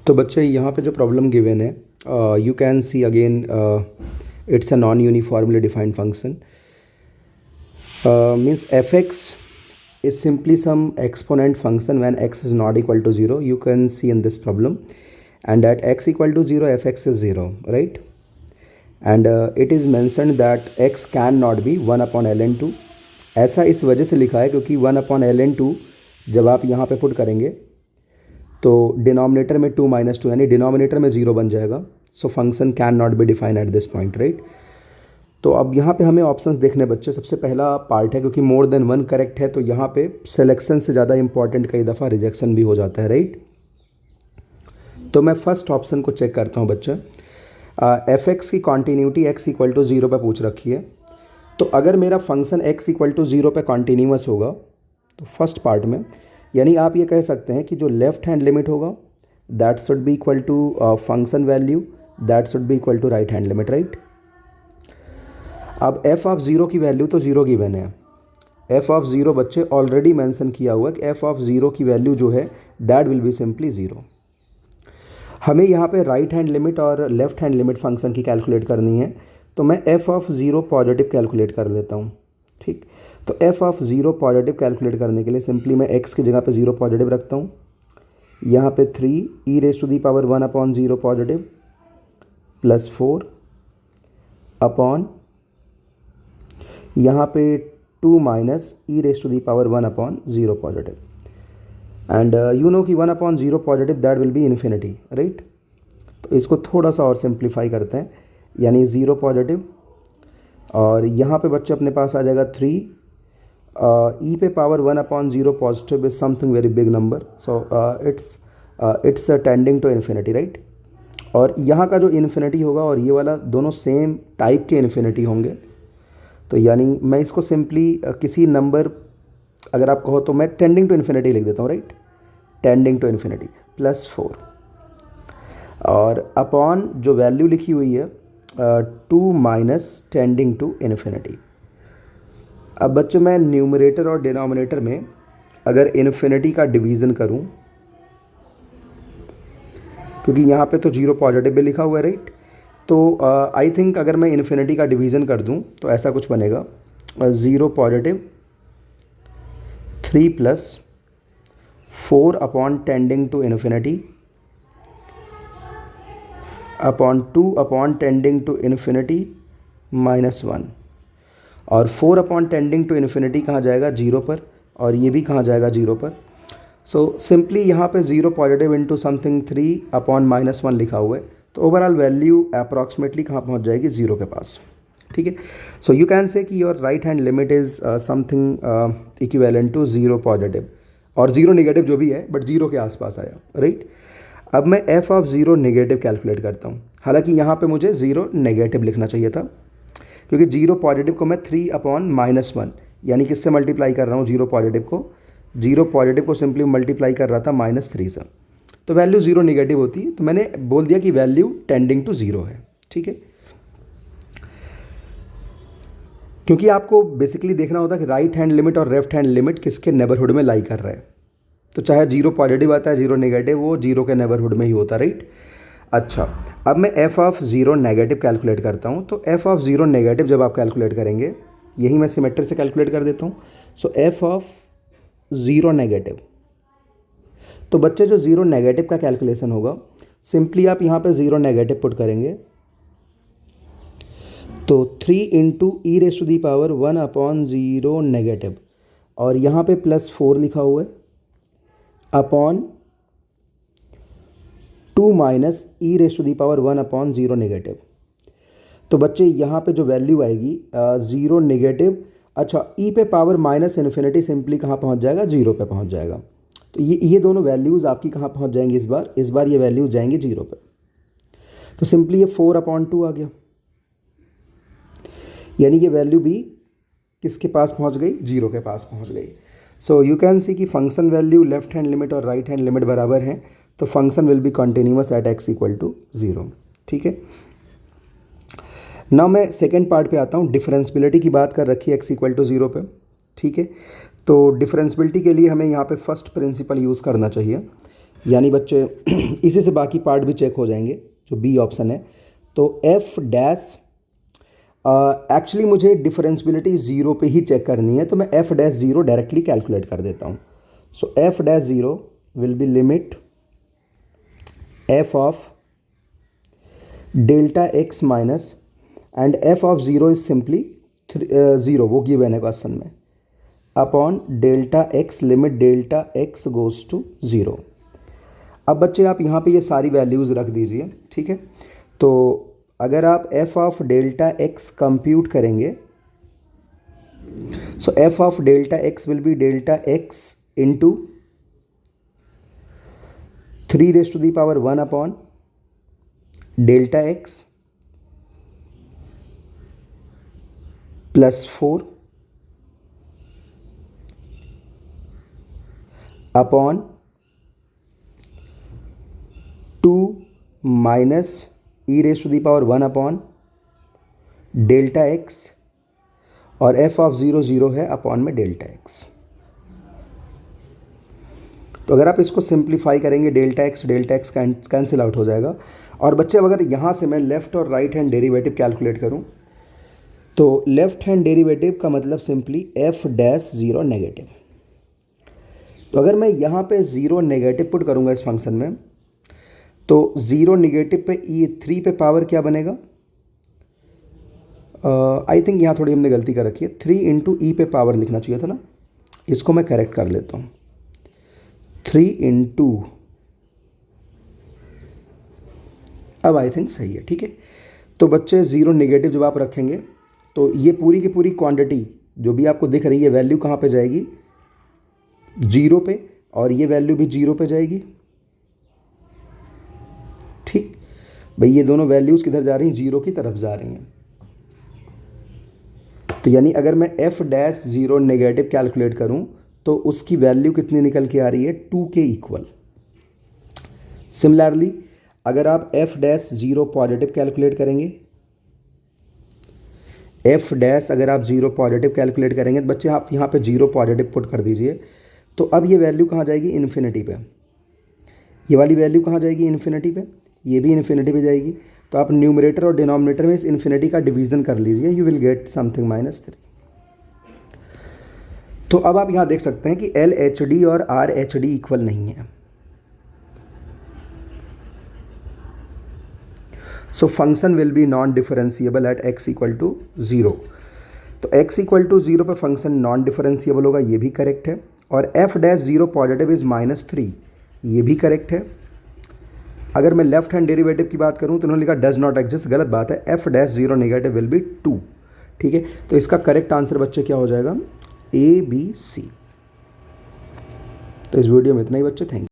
तो बच्चे यहाँ पे जो प्रॉब्लम गिवन है, you can see again it's a non uniformly defined function, means fx is simply some exponent function when x is not equal to 0. You can see in this problem, and at x equal to 0 fx is 0, right? And it is mentioned that x cannot be 1 upon ln 2. ऐसा इस वजह से लिखा है क्योंकि 1 upon ln 2 जब आप यहाँ पे पुट करेंगे तो डिनोमिनेटर में 2 - 2 यानी डिनोमिनेटर में 0 बन जाएगा. So function can not be define at this point, right? तो अब यहाँ पे हमें ऑप्शंस देखने बच्चे. सबसे पहला पार्ट है क्योंकि मोर देन वन करेक्ट है तो यहाँ पे सिलेक्शन से ज़्यादा इंपॉर्टेंट कई दफ़ा रिजेक्शन भी हो जाता है, राइट? तो मैं फर्स्ट ऑप्शन को चेक करता हूँ बच्चे. एफ एक्स की कॉन्टीन्यूटी एक्स इक्वल टू 0 पर पूछ रखी है. तो अगर मेरा फंक्शन एक्स इक्वल टू 0 पर कॉन्टीन्यूअस होगा तो फर्स्ट पार्ट में यानी आप ये कह सकते हैं कि जो लेफ्ट हैंड लिमिट होगा that should be equal to function value, that should be equal to right hand limit, right? अब एफ ऑफ 0 की वैल्यू तो 0 गिवन है. एफ ऑफ 0 बच्चे ऑलरेडी मेंशन किया हुआ है कि एफ ऑफ 0 की वैल्यू जो है दैट विल बी सिंपली 0. हमें यहाँ पे राइट हैंड लिमिट और लेफ्ट हैंड लिमिट फंक्शन की कैलकुलेट करनी है तो मैं एफ ऑफ 0 पॉजिटिव कैलकुलेट कर लेता हूँ, ठीक? तो एफ ऑफ 0 पॉजिटिव कैलकुलेट करने के लिए सिंपली मैं एक्स की जगह पे 0 पॉजिटिव रखता हूँ. यहाँ पे 3 e raise to the power 1 upon 0 positive plus 4 upon यहाँ पे 2 minus e raise to the power 1 upon 0 positive. And you know कि 1 upon 0 positive that will be infinity, right? तो इसको थोड़ा सा और सिंप्लीफाई करते हैं यानी 0 पॉजिटिव और यहाँ पे बच्चे अपने पास आ जाएगा 3 e पे power 1 upon 0 positive is something very big number, so it's tending to infinity, right? और यहाँ का जो इन्फिनिटी होगा और ये वाला दोनों सेम टाइप के इन्फिनिटी होंगे. तो यानी मैं इसको सिंपली किसी नंबर अगर आप कहो तो मैं टेंडिंग टू इन्फिनिटी लिख देता हूँ, right? Tending to infinity plus 4 और अपॉन जो वैल्यू लिखी हुई है 2 माइनस टेंडिंग टू इन्फिनिटी. अब बच्चों मैं न्यूमरेटर और डिनोमिनेटर में अगर इन्फिनिटी का डिवीज़न करूं क्योंकि यहाँ पे तो 0 पॉजिटिव भी लिखा हुआ है, राइट? तो आई थिंक अगर मैं इन्फिनिटी का डिवीज़न कर दूं तो ऐसा कुछ बनेगा 0 positive 3 plus 4 upon tending to infinity upon 2 upon tending to infinity minus 1 और 4 अपॉन टेंडिंग टू इन्फिनिटी कहाँ जाएगा 0 पर और ये भी कहाँ जाएगा 0 पर. सो सिंपली यहाँ पे 0 positive into something 3 upon minus 1 लिखा हुआ है तो ओवरऑल वैल्यू अप्रॉक्सीमेटली कहाँ पहुँच जाएगी 0 के पास, ठीक है? सो यू कैन से कि your right hand limit is something equivalent to 0 positive और 0 नेगेटिव जो भी है बट 0 के आसपास आया, राइट? अब मैं एफ ऑफ 0 नेगेटिव कैलकुलेट करता हूँ. हालांकि यहाँ पे मुझे 0 नेगेटिव लिखना चाहिए था क्योंकि 0 पॉजिटिव को मैं 3 अपॉन माइनस 1 यानी किससे मल्टीप्लाई कर रहा हूँ 0 पॉजिटिव को सिंपली मल्टीप्लाई कर रहा था -3 से. तो वैल्यू 0 नेगेटिव होती है तो मैंने बोल दिया कि वैल्यू टेंडिंग टू 0 है, ठीक है? क्योंकि आपको बेसिकली देखना होता है कि राइट हैंड लिमिट और लेफ्ट हैंड लिमिट किसके नेबरहुड में लाई कर रहा है. तो चाहे 0 पॉजिटिव आता है 0 नेगेटिव वो 0 के नेबरहुड में ही होता है, राइट? अच्छा, अब मैं एफ ऑफ 0 नेगेटिव कैलकुलेट करता हूँ. तो एफ ऑफ 0 नेगेटिव जब आप कैलकुलेट करेंगे यही मैं सिमेट्री से कैलकुलेट कर देता हूँ. सो एफ ऑफ 0 नेगेटिव तो बच्चे जो 0 नेगेटिव का कैलकुलेशन होगा सिंपली आप यहाँ पे 0 नेगेटिव पुट करेंगे तो 3 into e raise to the power 1 upon 0 negative और यहाँ पे प्लस 4 लिखा हुआ है upon 2 minus e raise to the power 1 upon 0 negative. तो बच्चे यहाँ पे जो वैल्यू आएगी 0 नेगेटिव, अच्छा ई पे पावर माइनस इन्फिनिटी सिंपली कहाँ पहुँच जाएगा 0 पे पहुँच जाएगा. तो ये दोनों वैल्यूज़ आपकी कहाँ पहुँच जाएंगी इस बार ये वैल्यूज़ जाएंगी 0 पे. तो सिंपली ये 4 अपॉन 2 आ गया यानी ये वैल्यू भी किसके पास पहुँच गई 0 के पास पहुँच गई. सो यू कैन सी कि function value left hand limit और राइट हैंड लिमिट बराबर हैं तो function will be continuous at x equal to 0, ठीक है? नाउ मैं सेकेंड पार्ट पे आता हूँ. डिफरेंशियबिलिटी की बात कर रखी है x इक्वल टू 0 पे, ठीक है? तो डिफरेंशियबिलिटी के लिए हमें यहाँ पे फर्स्ट प्रिंसिपल यूज़ करना चाहिए यानी बच्चे इसी से बाकी पार्ट भी चेक हो जाएंगे, जो बी ऑप्शन है। तो एफ डैश, एक्चुअली मुझे डिफरेंशियबिलिटी ज़ीरो पे ही चेक करनी है, तो मैं F dash zero directly calculate कर देता हूँ। So F dash zero will be limit F of delta X minus, and F of zero is simply zero, वो गिवन है क्वेश्चन में, upon delta X limit delta X goes to zero. अब बच्चे आप यहाँ पे ये सारी वैल्यूज़ रख दीजिए, ठीक है। तो अगर आप F of delta X compute करेंगे, so F of delta X will be delta X into 3⁻1 upon delta X plus 4 upon 2 minus e⁻1 upon delta X, और एफ ऑफ ज़ीरो ज़ीरो है अपॉन में डेल्टा एक्स। तो अगर आप इसको simplify करेंगे, delta x cancel out हो जाएगा। और बच्चे अगर यहाँ से मैं लेफ़्ट और राइट हैंड डेरिवेटिव कैलकुलेट करूँ, तो लेफ़्ट हैंड डेरिवेटिव का मतलब simply F dash zero negative. तो अगर मैं यहाँ पे ज़ीरो नेगेटिव पुट करूँगा इस फंक्शन में, तो ज़ीरो नेगेटिव पे ये 3 पे पावर क्या बनेगा, आई थिंक यहाँ थोड़ी हमने गलती कर रखी है, 3 इंटू ई पे पावर लिखना चाहिए था ना, इसको मैं करेक्ट कर लेता हूँ। 3 इंटू, अब आई थिंक सही है, ठीक है। तो बच्चे ज़ीरो नेगेटिव जब आप रखेंगे, तो ये पूरी की पूरी क्वांटिटी जो भी आपको दिख रही है वैल्यू कहाँ पे जाएगी, जीरो पे, और ये वैल्यू भी जीरो पे जाएगी, ठीक भाई। ये दोनों वैल्यूज़ किधर जा रही हैं, जीरो की तरफ जा रही हैं। तो यानी अगर मैं F dash zero negative calculate करूं, तो उसकी वैल्यू कितनी निकल के आ रही है, 2 के इक्वल। सिमिलरली अगर आप F dash zero positive calculate करेंगे, एफ डैश अगर आप ज़ीरो पॉजिटिव कैलकुलेट करेंगे, तो बच्चे आप यहाँ पे ज़ीरो पॉजिटिव पुट कर दीजिए। तो अब ये वैल्यू कहाँ जाएगी, इन्फिनिटी पे। ये वाली वैल्यू कहाँ जाएगी, इन्फिनिटी पे, ये भी इन्फिनिटी पे जाएगी। तो आप न्यूमरेटर और डिनोमिनेटर में इस इन्फिनिटी का डिवीज़न कर लीजिए, यू विल गेट समथिंग -3। तो अब आप यहाँ देख सकते हैं कि एल एच डी और आर एच डी इक्वल नहीं है। So function will be non differentiable at x equal to 0। तो x इक्वल टू 0 पर फंक्शन नॉन डिफरेंशिएबल होगा, ये भी करेक्ट है। और F dash zero positive is -3, ये भी करेक्ट है। अगर मैं लेफ्ट हैंड डेरिवेटिव की बात करूं, तो उन्होंने लिखा डज नॉट एग्जिस्ट, गलत बात है। F dash zero negative will be 2, ठीक है। तो इसका करेक्ट आंसर बच्चे क्या हो जाएगा, A B C। तो इस वीडियो में इतना ही बच्चे, थैंक यू।